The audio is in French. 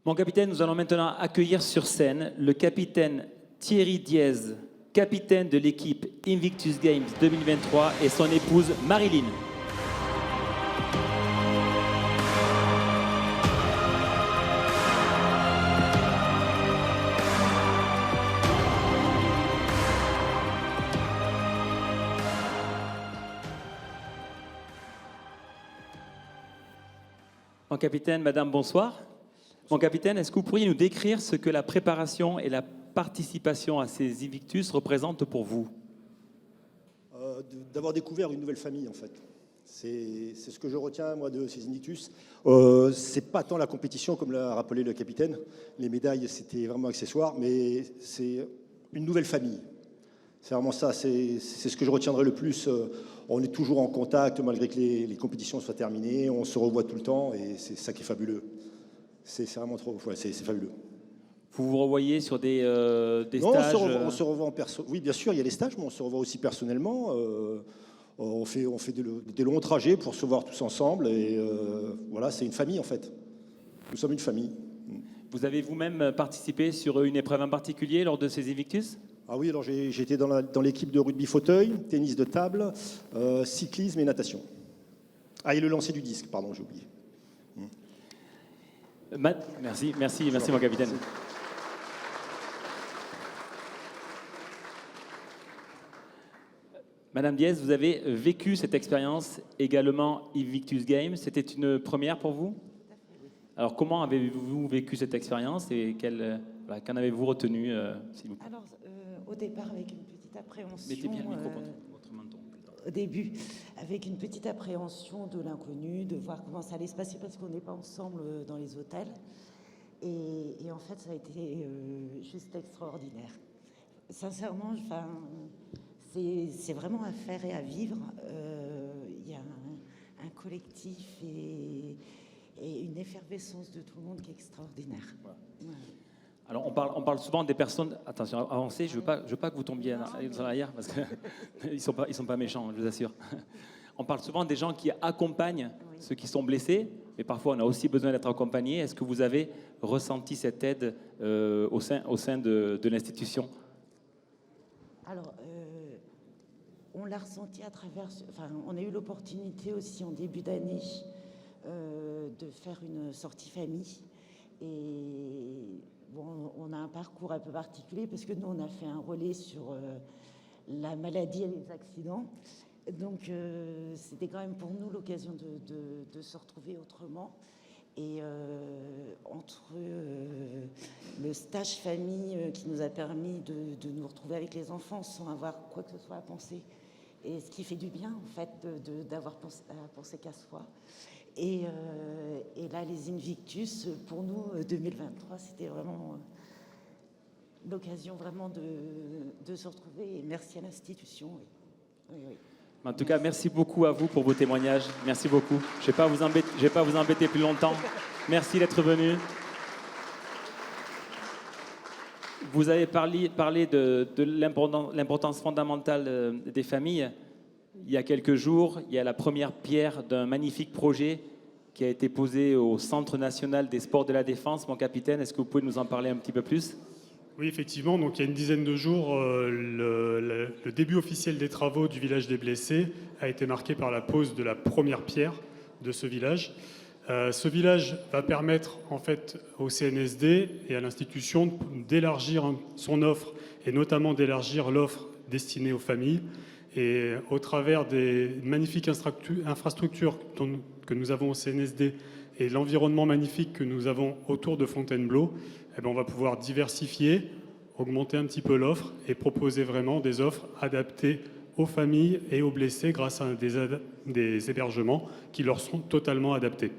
Mon capitaine, nous allons maintenant accueillir sur scène le capitaine Thierry Diez, capitaine de l'équipe Invictus Games 2023 et son épouse Marilyn. Mon capitaine, madame, bonsoir. Mon capitaine, est-ce que vous pourriez nous décrire ce que la préparation et la participation à ces Invictus représentent pour vous? D'avoir découvert une nouvelle famille, en fait. C'est ce que je retiens, moi, de ces Invictus. C'est pas tant la compétition, comme l'a rappelé le capitaine. Les médailles, c'était vraiment accessoire, mais c'est une nouvelle famille. C'est vraiment ça, c'est ce que je retiendrai le plus. On est toujours en contact, malgré que les compétitions soient terminées. On se revoit tout le temps, et c'est ça qui est fabuleux. C'est vraiment trop, ouais, c'est fabuleux. Vous vous revoyez sur des Non, stages on se revoit en perso. Oui, bien sûr, il y a les stages, mais on se revoit aussi personnellement. On fait des longs trajets pour se voir tous ensemble. Et voilà, c'est une famille, en fait. Nous sommes une famille. Vous avez vous-même participé sur une épreuve en particulier lors de ces Invictus? Ah oui, alors j'étais dans l'équipe de rugby fauteuil, tennis de table, cyclisme et natation. Ah, et le lancer du disque, pardon, j'ai oublié. Merci mon capitaine. Madame Diez, vous avez vécu cette expérience également Invictus Games. C'était une première pour vous? Alors, comment avez-vous vécu cette expérience et qu'en avez-vous retenu, s'il vous plaît? Alors, au départ, avec une petite appréhension. Mettez bien le micro contre votre menton. Au début, avec une petite appréhension de l'inconnu, de voir comment ça allait se passer parce qu'on n'est pas ensemble dans les hôtels. Et en fait, ça a été juste extraordinaire. Sincèrement, c'est vraiment à faire et à vivre. Il y a un collectif et une effervescence de tout le monde qui est extraordinaire. Voilà. Alors, on parle souvent des personnes... Attention, avancez, je veux pas que vous tombiez en arrière, parce qu'ils sont pas méchants, je vous assure. On parle souvent des gens qui accompagnent ceux qui sont blessés, mais parfois on a aussi besoin d'être accompagné. Est-ce que vous avez ressenti cette aide au sein de l'institution? Alors, on l'a ressenti à travers... Enfin, on a eu l'opportunité aussi en début d'année de faire une sortie famille. Et bon, on a un parcours un peu particulier parce que nous, on a fait un relais sur la maladie et les accidents. Donc, c'était quand même pour nous l'occasion de se retrouver autrement. Et entre le stage famille qui nous a permis de nous retrouver avec les enfants sans avoir quoi que ce soit à penser, et ce qui fait du bien, en fait, d'avoir pensé qu'à soi. Et là, les Invictus, pour nous, 2023, c'était vraiment l'occasion vraiment de se retrouver. Et merci à l'institution. Oui. En tout cas, merci beaucoup à vous pour vos témoignages. Merci beaucoup. Je ne vais pas vous embêter plus longtemps. Merci d'être venu. Vous avez parlé de l'importance fondamentale des familles. Il y a quelques jours, il y a la première pierre d'un magnifique projet qui a été posé au Centre national des sports de la défense. Mon capitaine, est-ce que vous pouvez nous en parler un petit peu plus? Oui, effectivement. Donc, il y a une dizaine de jours, le début officiel des travaux du village des blessés a été marqué par la pose de la première pierre de ce village. Ce village va permettre en fait au CNSD et à l'institution d'élargir son offre et notamment d'élargir l'offre destinée aux familles. Et au travers des magnifiques infrastructures que nous avons au CNSD et l'environnement magnifique que nous avons autour de Fontainebleau, on va pouvoir diversifier, augmenter un petit peu l'offre et proposer vraiment des offres adaptées aux familles et aux blessés grâce à des hébergements qui leur sont totalement adaptés.